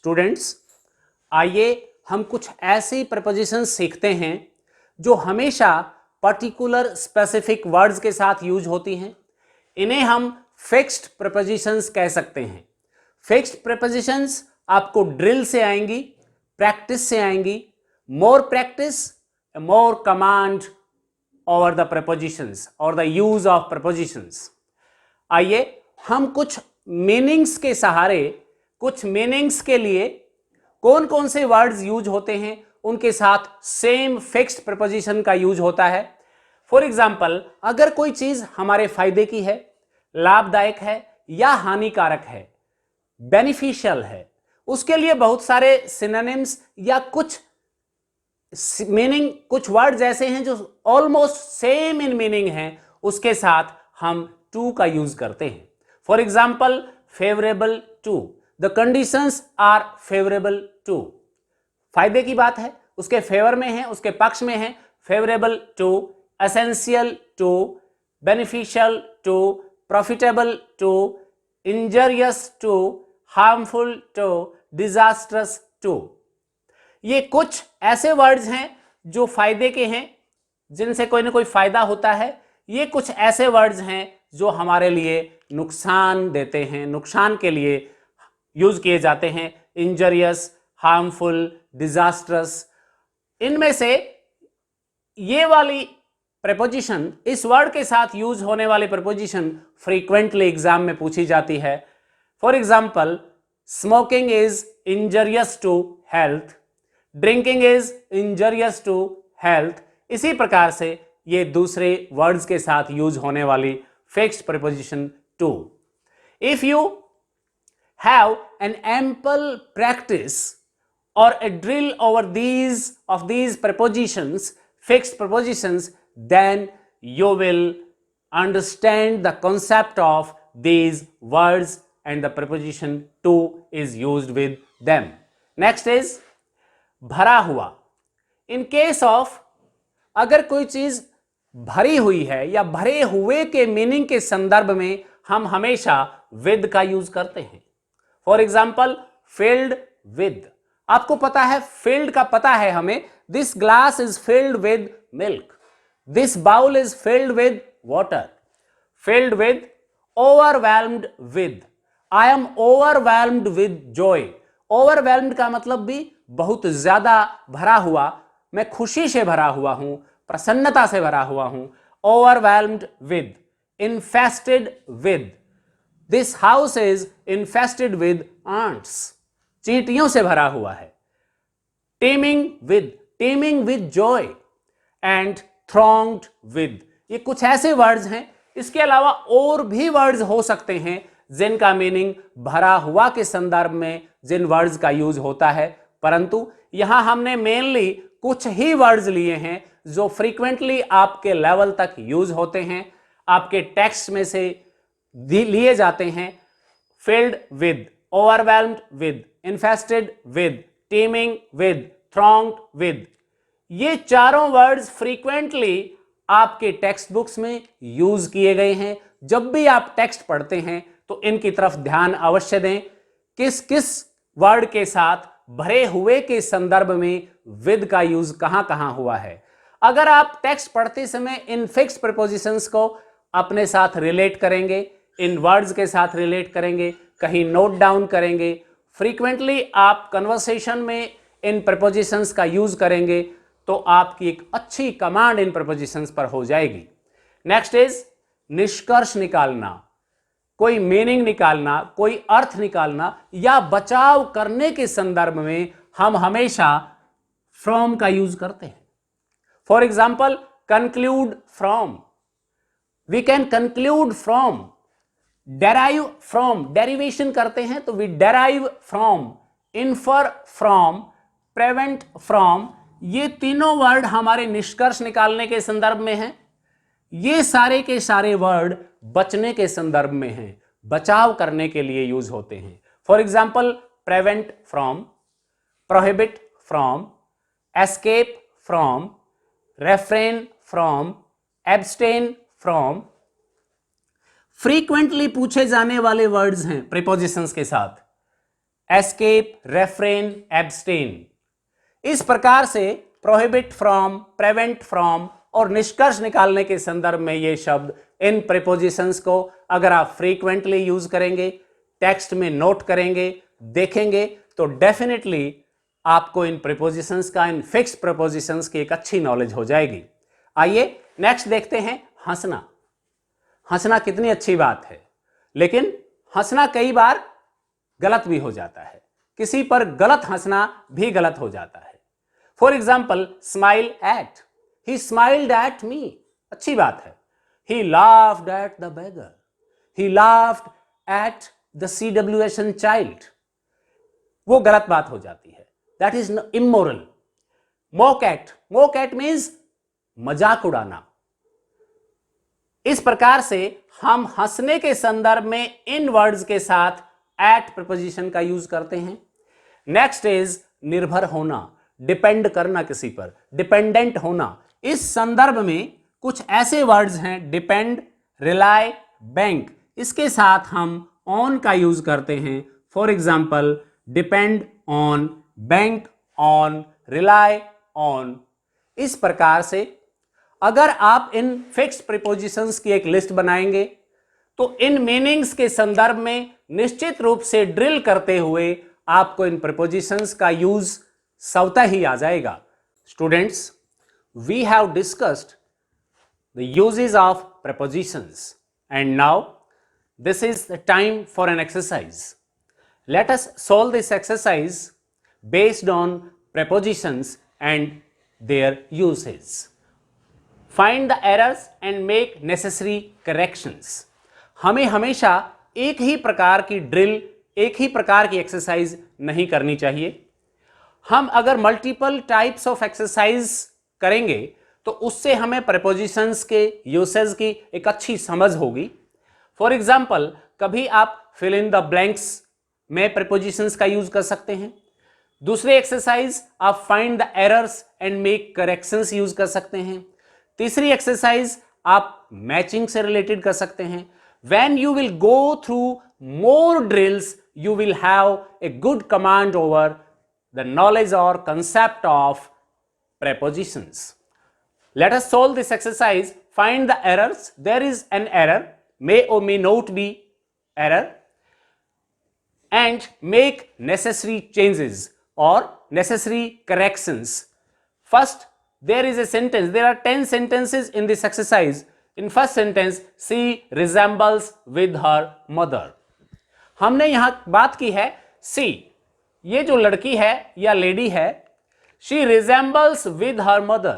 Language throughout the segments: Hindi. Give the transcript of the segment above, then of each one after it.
स्टूडेंट्स, आइए हम कुछ ऐसी प्रपोजिशंस सीखते हैं जो हमेशा पर्टिकुलर स्पेसिफिक वर्ड्स के साथ यूज होती हैं। इन्हें हम फिक्स्ड प्रपोजिशंस कह सकते हैं। फिक्स्ड प्रपोजिशंस आपको ड्रिल से आएंगी, प्रैक्टिस से आएंगी। More practice, more command over the propositions और द यूज ऑफ प्रपोजिशंस। आइए हम कुछ मीनिंग्स के सहारे, कुछ मीनिंग्स के लिए कौन कौन से वर्ड्स यूज होते हैं उनके साथ सेम फिक्स्ड प्रपोजिशन का यूज होता है। फॉर एग्जाम्पल, अगर कोई चीज हमारे फायदे की है, लाभदायक है या हानिकारक है, बेनिफिशियल है, उसके लिए बहुत सारे सिनोनिम्स या कुछ मीनिंग, कुछ वर्ड्स ऐसे हैं जो ऑलमोस्ट सेम इन मीनिंग हैं, उसके साथ हम टू का यूज करते हैं। For example, favourable to, the conditions are favourable to. फायदे की बात है, उसके फेवर में है, उसके पक्ष में है। Favourable to, essential to, beneficial to, profitable to, injurious to, harmful to, disastrous to. ये कुछ ऐसे वर्ड्स हैं जो फायदे के हैं, जिनसे कोई ना कोई फायदा होता है। ये कुछ ऐसे वर्ड्स हैं जो हमारे लिए नुकसान देते हैं, नुकसान के लिए यूज किए जाते हैं। Injurious, harmful, disastrous. इनमें से ये वाली प्रपोजिशन, इस वर्ड के साथ यूज होने वाली प्रपोजिशन फ्रीक्वेंटली एग्जाम में पूछी जाती है। For example, smoking is injurious to health, drinking is injurious to health. इसी प्रकार से ये दूसरे वर्ड्स के साथ यूज होने वाली fixed preposition to. If you have an ample practice or a drill over these prepositions, fixed prepositions, then you will understand the concept of these words and the preposition to is used with them. Next is भरा हुआ। In case of, अगर कोई चीज भरी हुई है या भरे हुए के मीनिंग के संदर्भ में हम हमेशा with का यूज करते हैं। For example, filled with. आपको पता है, फिल्ड का पता है हमें, this glass is filled with milk, this bowl is filled with water. Filled with, overwhelmed with, I am overwhelmed with joy. Overwhelmed का मतलब भी बहुत ज्यादा भरा हुआ, मैं खुशी से भरा हुआ हूं, प्रसन्नता से भरा हुआ हूं। Overwhelmed with. Infested with, this house is infested with ants, चींटियों से भरा हुआ है। Teeming with Joy and thronged with. ये कुछ ऐसे वर्ड्स हैं। इसके अलावा और भी वर्ड्स हो सकते हैं जिनका मीनिंग भरा हुआ के संदर्भ में जिन वर्ड्स का यूज होता है, परंतु यहां हमने मेनली कुछ ही वर्ड्स लिए हैं जो फ्रीक्वेंटली आपके लेवल तक यूज होते हैं, आपके टेक्स्ट में से लिए जाते हैं। Field with, overwhelmed with, infested with, teeming with, thronged with. ये चारों वर्ड्स फ्रीक्वेंटली आपके टेक्स्ट बुक्स में यूज किए गए हैं। जब भी आप टेक्स्ट पढ़ते हैं तो इनकी तरफ ध्यान अवश्य दें, किस किस वर्ड के साथ भरे हुए के संदर्भ में विद का यूज कहां कहां हुआ है। अगर आप टेक्स्ट पढ़ते समय इन फिक्स्ड प्रपोजिशंस को अपने साथ रिलेट करेंगे, इन वर्ड्स के साथ रिलेट करेंगे, कहीं नोट डाउन करेंगे, फ्रीक्वेंटली आप कन्वर्सेशन में इन प्रपोजिशंस का यूज करेंगे, तो आपकी एक अच्छी कमांड इन प्रपोजिशंस पर हो जाएगी। नेक्स्ट इज निष्कर्ष निकालना, कोई मीनिंग निकालना, कोई अर्थ निकालना या बचाव करने के संदर्भ में हम हमेशा फ्रॉम का यूज करते हैं। For example, conclude from, we can conclude from. Derive from, derivation करते हैं तो we derive from, infer from, prevent from. ये तीनों वर्ड हमारे निष्कर्ष निकालने के संदर्भ में हैं। ये सारे के सारे वर्ड बचने के संदर्भ में हैं, बचाव करने के लिए यूज होते हैं। For example, prevent from, prohibit from, escape from, refrain from, abstain from. Frequently पूछे जाने वाले वर्ड्स हैं प्रीपोजिशंस के साथ। Escape, refrain, abstain. इस प्रकार से प्रोहिबिट फ्रॉम, प्रिवेंट फ्रॉम और निष्कर्ष निकालने के संदर्भ में ये शब्द, इन प्रीपोजिशंस को अगर आप फ्रीक्वेंटली यूज करेंगे, टेक्स्ट में नोट करेंगे, देखेंगे, तो डेफिनेटली आपको इन प्रीपोजिशंस का, इन फिक्स्ड प्रीपोजिशंस की एक अच्छी नॉलेज हो जाएगी। आइए नेक्स्ट देखते हैं हंसना। हंसना कितनी अच्छी बात है, लेकिन हंसना कई बार गलत भी हो जाता है। किसी पर गलत हंसना भी गलत हो जाता है। For example, smile at, he smiled at me, अच्छी बात है। He laughed at the beggar, he laughed at the CWSN child, वो गलत बात हो जाती है, that is immoral. Mock at, mock at means मजाक उड़ाना। इस प्रकार से हम हंसने के संदर्भ में इन वर्ड्स के साथ एट प्रपोजिशन का यूज करते हैं। नेक्स्ट इज निर्भर होना, डिपेंड करना किसी पर, डिपेंडेंट होना। इस संदर्भ में कुछ ऐसे वर्ड्स हैं, डिपेंड, रिलाई, बैंक, इसके साथ हम ऑन का यूज करते हैं। For example, depend on, bank on, rely on. इस प्रकार से अगर आप इन फिक्स्ड प्रीपोजिशंस की एक लिस्ट बनाएंगे तो इन मीनिंग्स के संदर्भ में निश्चित रूप से ड्रिल करते हुए आपको इन प्रीपोजिशंस का यूज स्वतः ही आ जाएगा। Students, we have discussed the usages of prepositions and now this is the time for an exercise. Let us solve this exercise based on prepositions and their uses. Find the errors and make necessary corrections. हमें हमेशा एक ही प्रकार की ड्रिल, एक ही प्रकार की एक्सरसाइज नहीं करनी चाहिए। हम अगर मल्टीपल टाइप्स ऑफ एक्सरसाइज करेंगे तो उससे हमें प्रीपोजिशंस के यूसेज की एक अच्छी समझ होगी। फॉर एग्जाम्पल, कभी आप फिल इन द ब्लैंक्स में प्रीपोजिशंस का यूज कर सकते हैं। दूसरी एक्सरसाइज आप find the errors and make corrections use कर सकते हैं। तीसरी एक्सरसाइज आप मैचिंग से रिलेटेड कर सकते हैं। When you will go through more drills, you will have a good command over the knowledge or concept of prepositions. Let us solve this exercise. Find the errors. There is an error, may or may not be error, and make necessary changes or necessary corrections. First, there is a sentence. There are 10 sentences in this exercise. In first sentence, she resembles with her mother. हमने यहां बात की है she, ये जो लड़की है या लेडी है, she resembles with her mother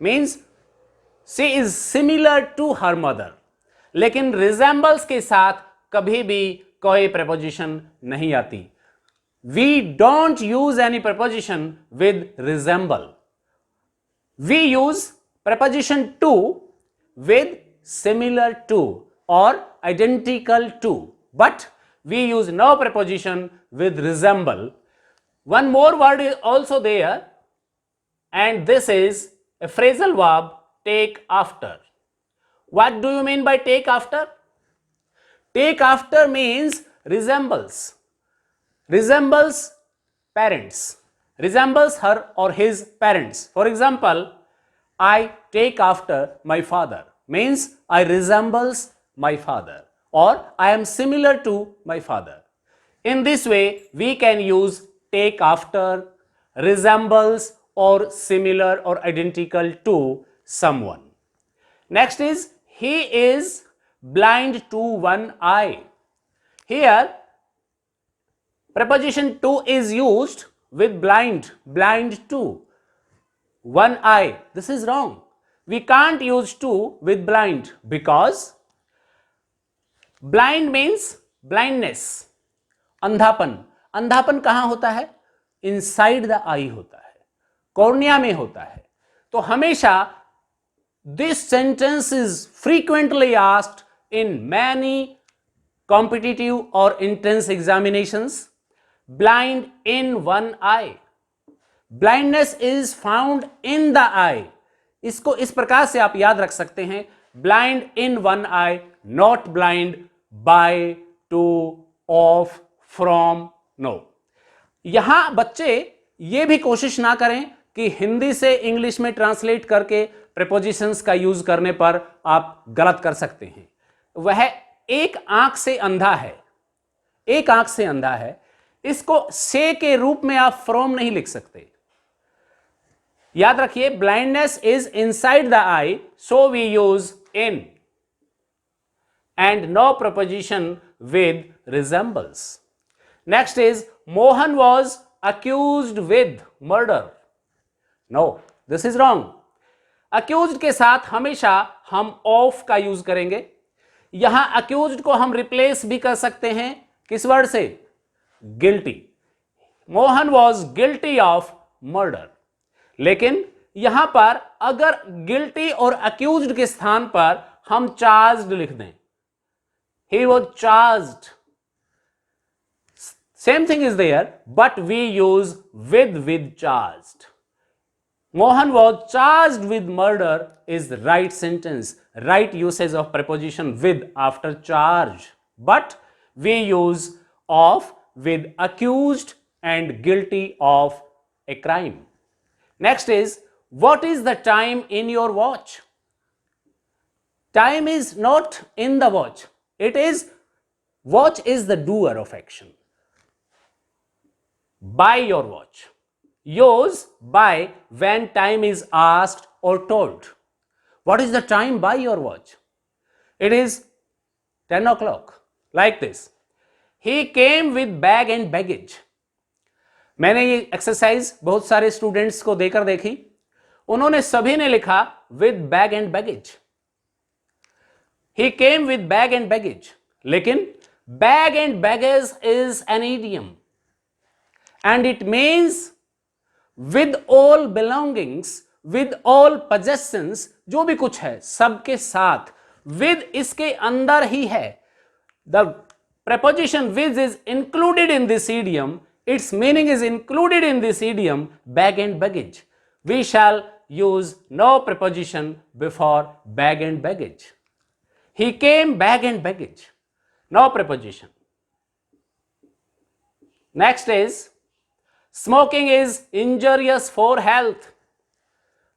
means she is similar to her mother. लेकिन resembles के साथ कभी भी कोई preposition नहीं आती। We don't use any preposition with resemble. We use preposition to with similar to or identical to, but we use no preposition with resemble. One more word is also there, and this is a phrasal verb, take after. What do you mean by take after? Take after means resembles, resembles parents, resembles her or his parents. For example, I take after my father means I resembles my father or I am similar to my father. In this way, we can use take after, resembles or similar or identical to someone. Next is he is blind to one eye. Here, preposition to is used with blind, blind to. One eye, this is wrong. We can't use to with blind because blind means blindness, अंधापन। अंधापन कहां होता है? इनसाइड द आई होता है, कॉर्निया में होता है। तो हमेशा this sentence is frequently asked in many competitive or entrance examinations. Blind in one eye. Blindness is found in the eye. इसको इस प्रकार से आप याद रख सकते हैं, blind in one eye, not blind by, to, of, from, no. यहां बच्चे ये भी कोशिश ना करें कि हिंदी से इंग्लिश में ट्रांसलेट करके प्रीपोजिशंस का यूज करने पर आप गलत कर सकते हैं। वह एक आंख से अंधा है, एक आंख से अंधा है, इसको से के रूप में आप फ्रॉम नहीं लिख सकते। याद रखिए, blindness is inside the eye, so we use in, and no preposition with resembles. Next is Mohan was accused with murder. No, this is wrong. Accused के साथ हमेशा हम of का यूज करेंगे। यहां accused को हम रिप्लेस भी कर सकते हैं किस वर्ड से? guilty. Mohan was guilty of murder. लेकिन यहां पर अगर guilty और accused के स्थान पर हम charged लिख दें, he was charged, same thing is there, but we use with charged. Mohan was charged with murder is the right sentence, right usage of preposition with after charge, but we use of with accused and guilty of a crime. Next is, what is the time in your watch? Time is not in the watch. It is, watch is the doer of action. By your watch. Use by when time is asked or told. What is the time by your watch? It is 10 o'clock. Like this. He came with bag and baggage. मैंने ये एक्सरसाइज बहुत सारे स्टूडेंट्स को देकर देखी, उन्होंने सभी ने लिखा with bag and baggage. He came with bag and baggage. लेकिन bag and baggage is an idiom and it means with all belongings, with all possessions, जो भी कुछ है सबके साथ, with इसके अंदर ही है। The preposition with is included in this idiom, its meaning is included in this idiom, bag and baggage. We shall use no preposition before bag and baggage. He came bag and baggage. No preposition. Next is, smoking is injurious for health.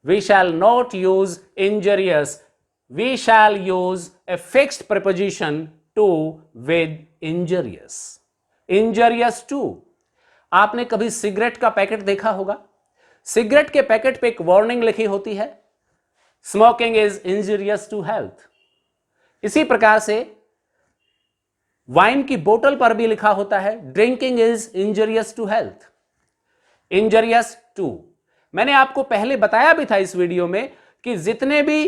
We shall not use injurious. We shall use a fixed preposition to with injurious. Injurious to. आपने कभी सिगरेट का पैकेट देखा होगा? सिगरेट के पैकेट पे एक वार्निंग लिखी होती है, smoking is injurious to health. इसी प्रकार से वाइन की बोतल पर भी लिखा होता है, drinking is injurious to health. Injurious to, मैंने आपको पहले बताया भी था इस वीडियो में कि जितने भी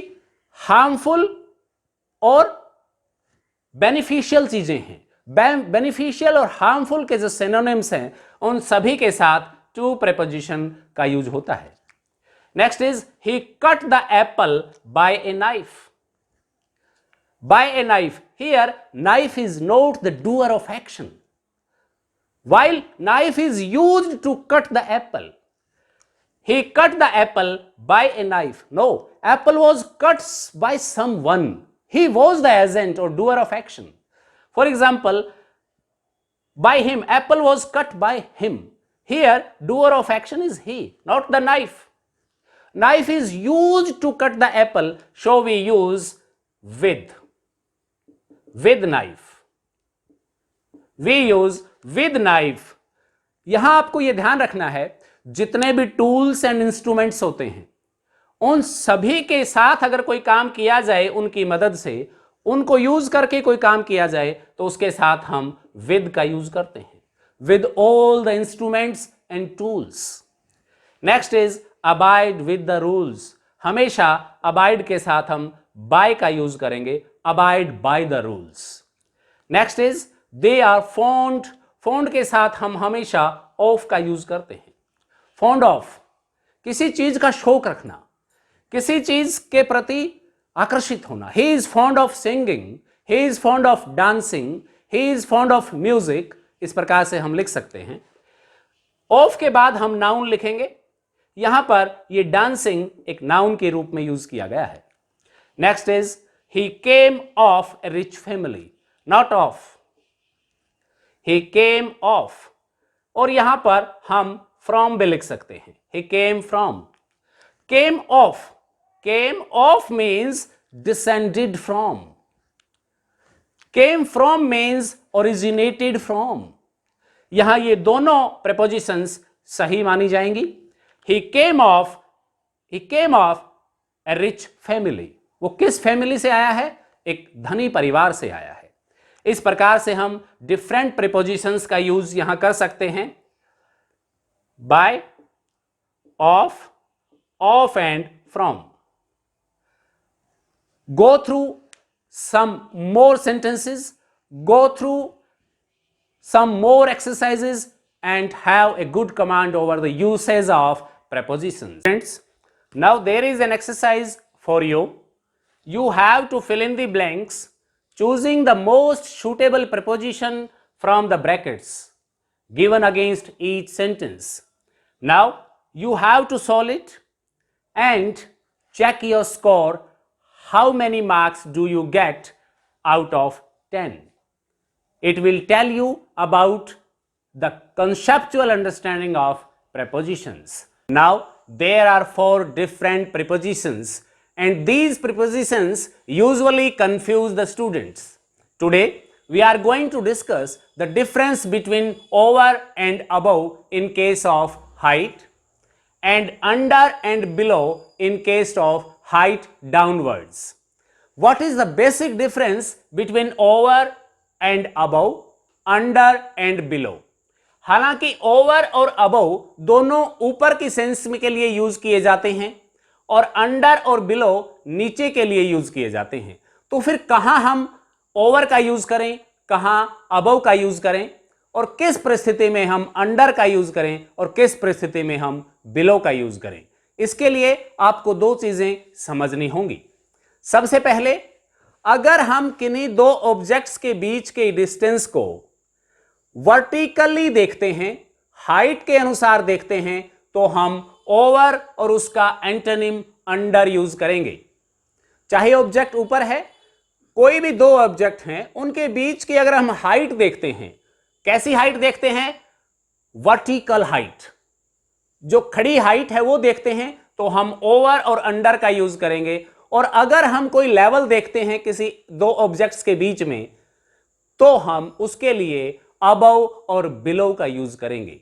हार्मफुल और बेनिफिशियल चीजें हैं, बेनिफिशियल और हार्मफुल के जो सिनोनिम्स हैं, उन सभी के साथ टू प्रीपोजिशन का यूज होता है। Next is, he cut the apple by a knife. By a knife, here knife is not the doer of action, while knife is used to cut the apple. He cut the apple by a knife. No, apple was cut by someone. He was the agent or doer of action. For example, by him, apple was cut by him. Here, doer of action is he, not the knife. Knife is used to cut the apple, so we use with knife. We use with knife. यहां आपको यह ध्यान रखना है, जितने भी टूल्स एंड इंस्ट्रूमेंट्स होते हैं, उन सभी के साथ अगर कोई काम किया जाए उनकी मदद से, उनको यूज करके कोई काम किया जाए, तो उसके साथ हम with का यूज करते हैं। With all the instruments and tools. Next is abide with the rules. हमेशा abide के साथ हम by का यूज करेंगे, abide by the rules. Next is, they are fond. Fond के साथ हम हमेशा of का यूज करते हैं। Fond of, किसी चीज का शौक रखना, किसी चीज के प्रति आकर्षित होना। He is fond of singing, he is fond of dancing, he is fond of music। इस प्रकार से हम लिख सकते हैं। of के बाद हम नाउन लिखेंगे। यहां पर ये डांसिंग एक नाउन के रूप में यूज किया गया है। Next is, he came of a rich family, not of. He came of. और यहां पर हम फ्रॉम भी लिख सकते हैं। He came from. Came of means descended from. Came from means originated from. यहां ये दोनों प्रेपोजिशंस सही मानी जाएंगी। He came of a rich family. वो किस फैमिली से आया है? एक धनी परिवार से आया है। इस प्रकार से हम डिफरेंट प्रीपोजिशंस का यूज यहां कर सकते हैं। By, off and from. Go through some more sentences, go through some more exercises and have a good command over the usage of prepositions. Friends, now there is an exercise for you. You have to fill in the blanks choosing the most suitable preposition from the brackets given against each sentence. Now you have to solve it and check your score. How many marks do you get out of 10? It will tell you about the conceptual understanding of prepositions. Now there are 4 different prepositions and these prepositions usually confuse the students. Today we are going to discuss the difference between over and above in case of height and under and below in case of height downwards. What is the basic difference between over and above, under and below? हालांकि ओवर और अबव दोनों ऊपर की सेंस में के लिए यूज किए जाते हैं और अंडर और बिलो नीचे के लिए यूज किए जाते हैं। तो फिर कहां हम ओवर का यूज करें, कहां अबव का यूज करें और किस परिस्थिति में हम अंडर का यूज करें और किस परिस्थिति में हम बिलो का यूज करें, इसके लिए आपको 2 चीजें समझनी होंगी। सबसे पहले, अगर हम किन्हीं 2 ऑब्जेक्ट्स के बीच के डिस्टेंस को वर्टिकली देखते हैं, हाइट के अनुसार देखते हैं, तो हम ओवर और उसका एंटोनिम अंडर यूज करेंगे। चाहे ऑब्जेक्ट ऊपर है, कोई भी 2 ऑब्जेक्ट हैं, उनके बीच की अगर हम हाइट देखते हैं, कैसी हाइट देखते हैं? वर्टिकल हाइट, जो खड़ी हाइट है वो देखते हैं, तो हम ओवर और अंडर का यूज करेंगे। और अगर हम कोई लेवल देखते हैं किसी 2 ऑब्जेक्ट्स के बीच में, तो हम उसके लिए अबव और बिलो का यूज करेंगे।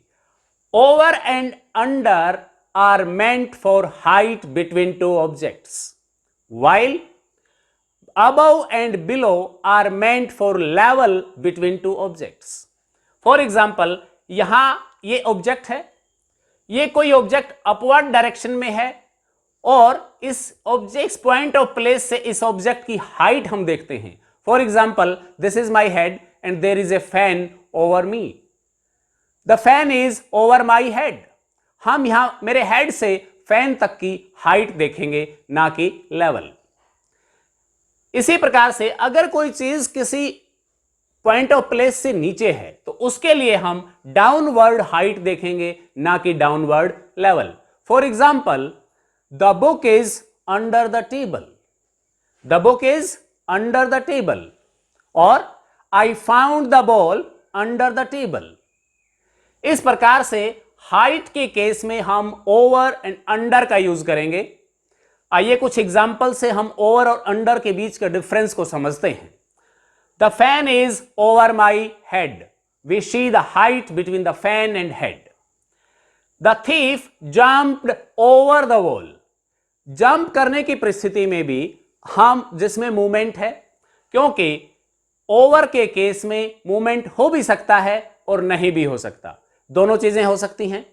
Over and under are meant for height between 2 objects, while above and below are meant for level between 2 objects. For example, यहां ये ऑब्जेक्ट है, ये कोई ऑब्जेक्ट अपवर्ड डायरेक्शन में है और इस ऑब्जेक्ट पॉइंट ऑफ प्लेस से इस ऑब्जेक्ट की हाइट हम देखते हैं। For example, this is my head and there is a fan over me. The fan is over my head. हम यहां मेरे हेड से फैन तक की हाइट देखेंगे, ना कि लेवल। इसी प्रकार से अगर कोई चीज किसी पॉइंट ऑफ प्लेस से नीचे है, तो उसके लिए हम डाउनवर्ड हाइट देखेंगे, ना कि downward level. For example, the book is under the table. The book is under the table. और I found the ball under the table. इस प्रकार से हाइट के केस में हम ओवर एंड अंडर का यूज करेंगे। आइए कुछ एग्जाम्पल से हम ओवर और अंडर के बीच के डिफरेंस को समझते हैं। The fan is over my head. We see the height between the fan and head. The thief jumped over the wall. Jump करने की परिस्थिति में भी हम जिसमें मूवमेंट है, क्योंकि ओवर के केस में मूवमेंट हो भी सकता है और नहीं भी हो सकता, दोनों चीजें हो सकती हैं।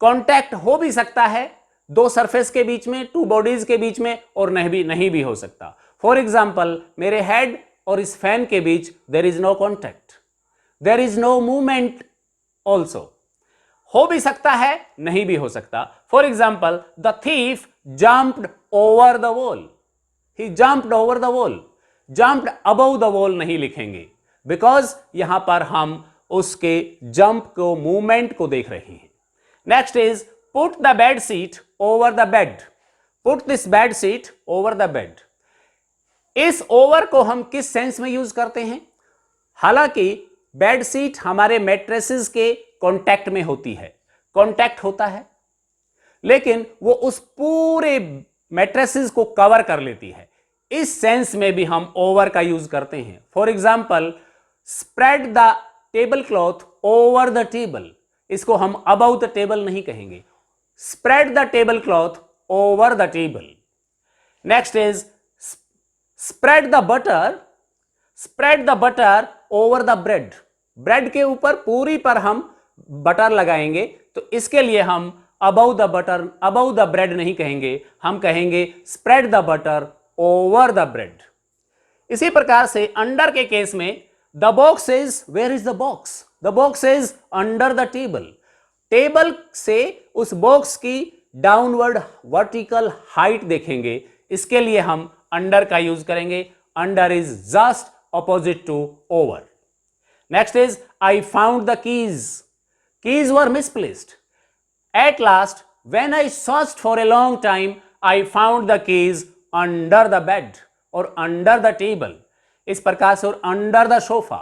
कॉन्टैक्ट हो भी सकता है 2 सरफेस के बीच में, 2 बॉडीज के बीच में, और नहीं भी हो सकता। फॉर एग्जाम्पल, मेरे हेड और इस फैन के बीच there is no contact, there is no movement also. हो भी सकता है, नहीं भी हो सकता। For example, the thief jumped over the wall. He jumped over the wall. Jumped above the wall नहीं लिखेंगे, बिकॉज यहां पर हम उसके जंप को, मूवमेंट को देख रहे हैं। Next is put the bed sheet over the bed. Put this bed sheet over the bed. इस ओवर को हम किस सेंस में यूज करते हैं? हालांकि बेड सीट हमारे मैट्रेसेस के कांटेक्ट में होती है, कांटेक्ट होता है, लेकिन वो उस पूरे मैट्रिसेस को कवर कर लेती है। इस सेंस में भी हम ओवर का यूज करते हैं। For example, spread the table cloth over the table, इसको हम अबाउट द टेबल नहीं कहेंगे, spread the table cloth over the table. Next is spread the butter over the bread, bread के ऊपर पूरी पर हम बटर लगाएंगे, तो इसके लिए हम about the butter, about the bread नहीं कहेंगे, हम कहेंगे spread the butter over the bread. इसी प्रकार से अंडर के केस में the box is, where is the box? The box is under the table, table से उस बॉक्स की डाउनवर्ड वर्टिकल हाइट देखेंगे, इसके लिए हम अंडर का यूज करेंगे, under is just opposite to over. Next is I found the keys were misplaced, at last when I searched for a long time I found the keys under the bed और अंडर द टेबल, इस प्रकार से, और अंडर द सोफा,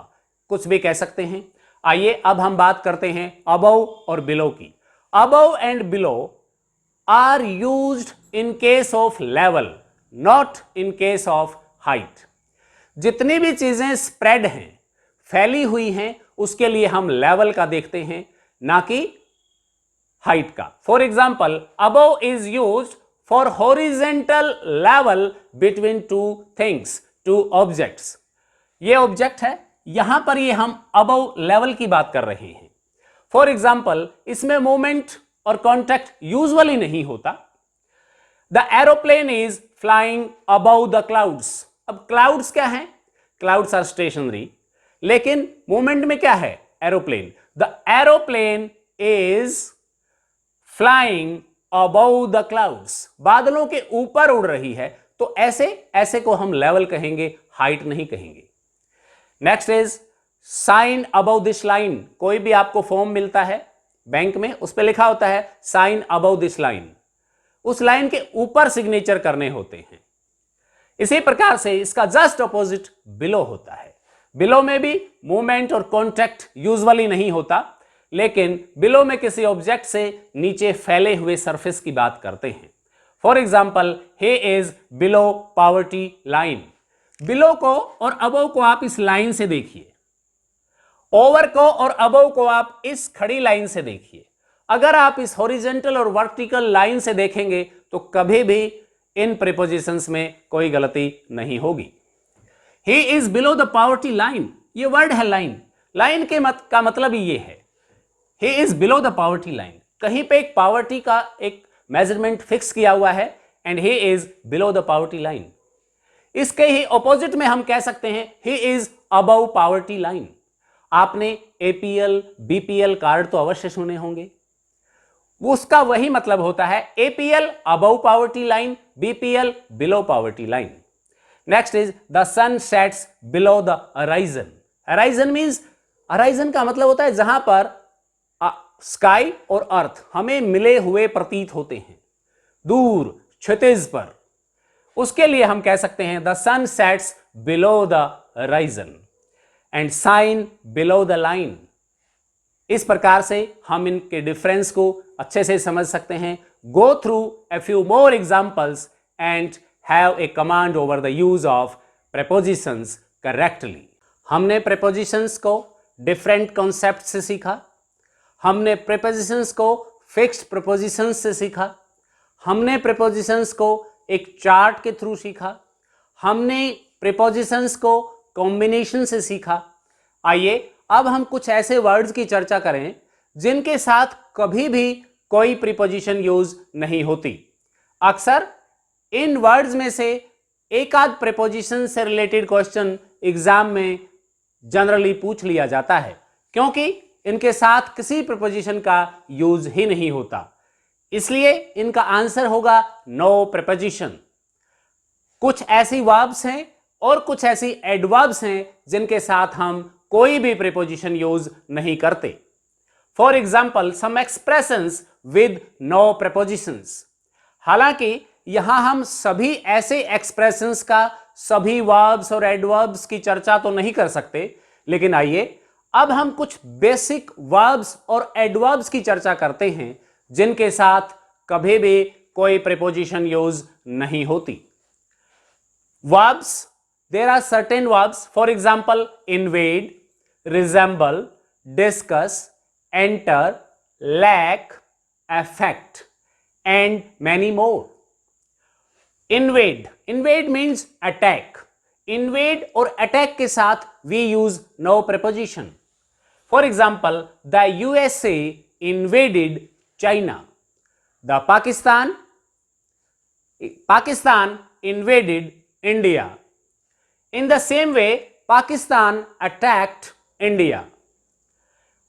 कुछ भी कह सकते हैं। आइए अब हम बात करते हैं अबव और बिलो की। Above and below are used in case of level, not in case of height. जितनी भी चीजें स्प्रेड हैं, फैली हुई हैं, उसके लिए हम लेवल का देखते हैं, ना कि हाइट का। For example, above is used for horizontal level between two things, two objects. ये ऑब्जेक्ट है, यहां पर ये हम अबव लेवल की बात कर रहे हैं। फॉर एग्जाम्पल, इसमें मूवमेंट और कॉन्टैक्ट यूजुअली नहीं होता। The aeroplane is flying above the clouds. अब क्लाउड्स क्या है? क्लाउड्स आर स्टेशनरी, लेकिन मूवमेंट में क्या है? Aeroplane. The aeroplane is flying above the clouds, बादलों के ऊपर उड़ रही है, तो ऐसे को हम लेवल कहेंगे, हाइट नहीं कहेंगे। Next is sine above this line. कोई भी आपको फॉर्म मिलता है बैंक में, उस पर लिखा होता है साइन अबव दिस लाइन, उस लाइन के ऊपर सिग्नेचर करने होते हैं। इसी प्रकार से इसका जस्ट अपोजिट बिलो होता है। बिलो में भी मूवमेंट और कॉन्टैक्ट यूजुअली नहीं होता, लेकिन बिलो में किसी ऑब्जेक्ट से नीचे फैले हुए सरफेस की बात करते हैं। For example, he is below poverty line. Below को और अबव को आप इस लाइन से देखिए, ओवर को और अबव को आप इस खड़ी लाइन से देखिए। अगर आप इस हॉरिजेंटल और वर्टिकल लाइन से देखेंगे तो कभी भी इन प्रीपोजिशंस में कोई गलती नहीं होगी। he is below the poverty line, ये वर्ड है लाइन, लाइन के का मतलब ये है, he is below the poverty line। कहीं पे एक पॉवर्टी का एक मेजरमेंट फिक्स किया हुआ है, and he is below the poverty line। इसके ही ऑपोजिट में हम कह सकते हैं he is above poverty line। आपने एपीएल, बीपीएल कार्ड तो अवश्य सुने होंगे, उसका वही मतलब होता है, APL above poverty line, BPL below poverty line. Next is the sun sets below the horizon. Horizon means, horizon का मतलब होता है जहां पर स्काई और अर्थ हमें मिले हुए प्रतीत होते हैं, दूर क्षितिज पर, उसके लिए हम कह सकते हैं the sun sets below the horizon and sign below the line. इस प्रकार से हम इनके डिफरेंस को अच्छे से समझ सकते हैं। Go through a few more examples and have a command over the use of prepositions correctly. हमने प्रेपोजिशंस को डिफरेंट कॉन्सेप्ट से सीखा, हमने प्रेपोजिशंस को फिक्स्ड प्रेपोजिशंस से सीखा, हमने प्रेपोजिशंस को एक चार्ट के थ्रू सीखा, हमने प्रेपोजिशंस को कॉम्बिनेशन से सीखा। आइए अब हम कुछ ऐसे वर्ड्स की चर्चा करें जिनके साथ कभी भी कोई प्रीपोजिशन यूज नहीं होती। अक्सर इन वर्ड्स में से एक आध प्रीपोजिशन से रिलेटेड क्वेश्चन एग्जाम में जनरली पूछ लिया जाता है, क्योंकि इनके साथ किसी प्रीपोजिशन का यूज ही नहीं होता, इसलिए इनका आंसर होगा नो प्रीपोजिशन। कुछ ऐसी वर्ब्स हैं और कुछ ऐसी एडवर्ब्स हैं जिनके साथ हम कोई भी प्रीपोजिशन यूज नहीं करते। For example, some expressions with no prepositions. हालांकि यहां हम सभी ऐसे एक्सप्रेशंस का, सभी वर्ब्स और एडवर्ब्स की चर्चा तो नहीं कर सकते, लेकिन आइए अब हम कुछ बेसिक वर्ब्स और एडवर्ब्स की चर्चा करते हैं जिनके साथ कभी भी कोई प्रीपोजिशन यूज नहीं होती। Verbs, there are certain verbs, for example, invade, resemble, discuss, enter, lack, affect, and many more. Invade means attack. Invade or attack के साथ we use no preposition. For example, the USA invaded China. The Pakistan invaded India. In the same way, Pakistan attacked India.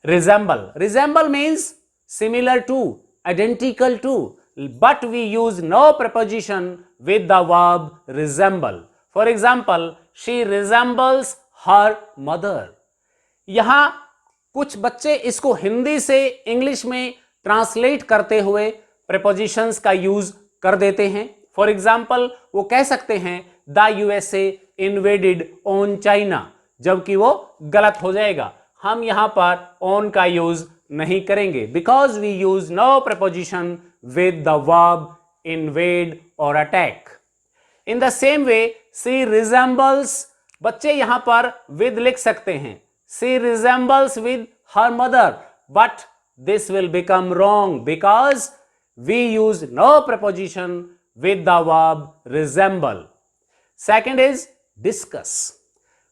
Resemble means similar to, identical to, but we use no preposition with the verb resemble. For example, she resembles her mother. यहां कुछ बच्चे इसको हिंदी से इंग्लिश में ट्रांसलेट करते हुए prepositions का यूज कर देते हैं। फॉर एग्जाम्पल, वो कह सकते हैं the USA invaded on China, जबकि वो गलत हो जाएगा। हम यहां पर ऑन का यूज नहीं करेंगे because we use no preposition with the verb invade or attack. In the same way, she resembles, बच्चे यहां पर with लिख सकते हैं, she resembles with her mother, but this will become wrong because we use no preposition with the verb resemble. Second is discuss.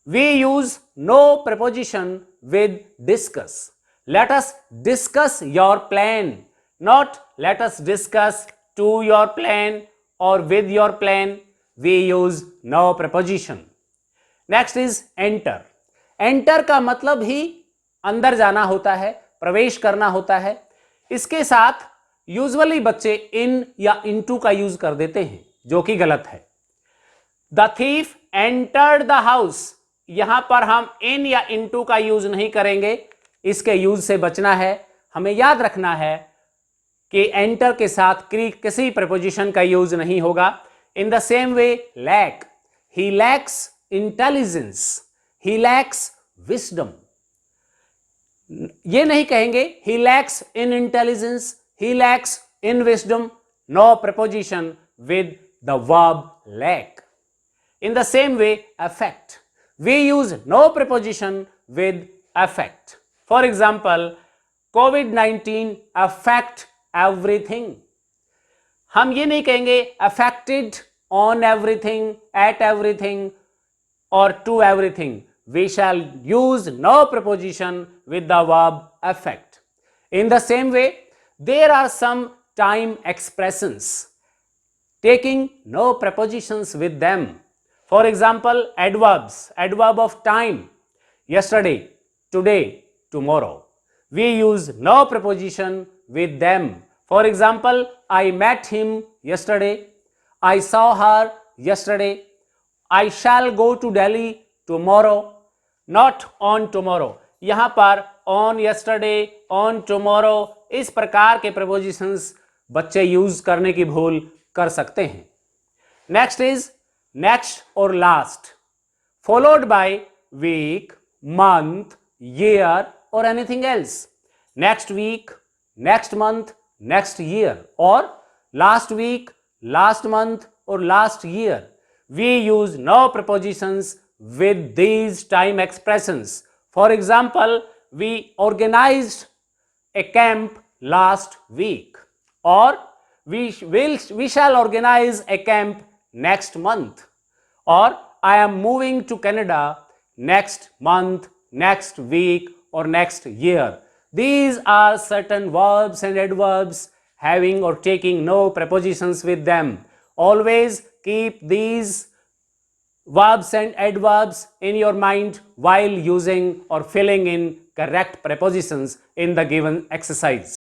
We use no preposition with discuss. Let us discuss your plan, not let us discuss to your plan or with your plan. We use no preposition. Next is enter. Enter का मतलब ही अंदर जाना होता है, प्रवेश करना होता है। इसके साथ यूजुअली बच्चे इन या इनटू का यूज कर देते हैं, जो कि गलत है। The thief entered the house, यहां पर हम इन या इनटू का यूज नहीं करेंगे, इसके यूज से बचना है। हमें याद रखना है कि एंटर के साथ किसी प्रपोजिशन का यूज नहीं होगा। In the same way lack, he lacks intelligence, he lacks wisdom. ये नहीं कहेंगे he lacks in intelligence, he lacks in wisdom. No preposition with the verb lack. In the same way, affect. We use no preposition with affect. For example, COVID-19 affect everything. हम ये नहीं कहेंगे affected on everything, at everything, or to everything. We shall use no preposition with the verb affect. In the same way, there are some time expressions taking no prepositions with them. For example, adverbs, adverb of time, yesterday, today, tomorrow. We use no preposition with them. For example, I met him yesterday, I saw her yesterday, I shall go to Delhi tomorrow, not on tomorrow. यहां पर on yesterday, on tomorrow, इस प्रकार के प्रपोजिशंस बच्चे यूज करने की भूल कर सकते हैं। नेक्स्ट इज नेक्स्ट और last, followed by week, month, year और anything else. Next week, next month, next year, और लास्ट वीक, लास्ट मंथ और last year. We use no prepositions with these time expressions. For example, we organized a camp last week, or we shall organize a camp next month, or I am moving to Canada next month, next week, or next year. These are certain verbs and adverbs having or taking no prepositions with them. Always keep these verbs and adverbs in your mind while using or filling in correct prepositions in the given exercise.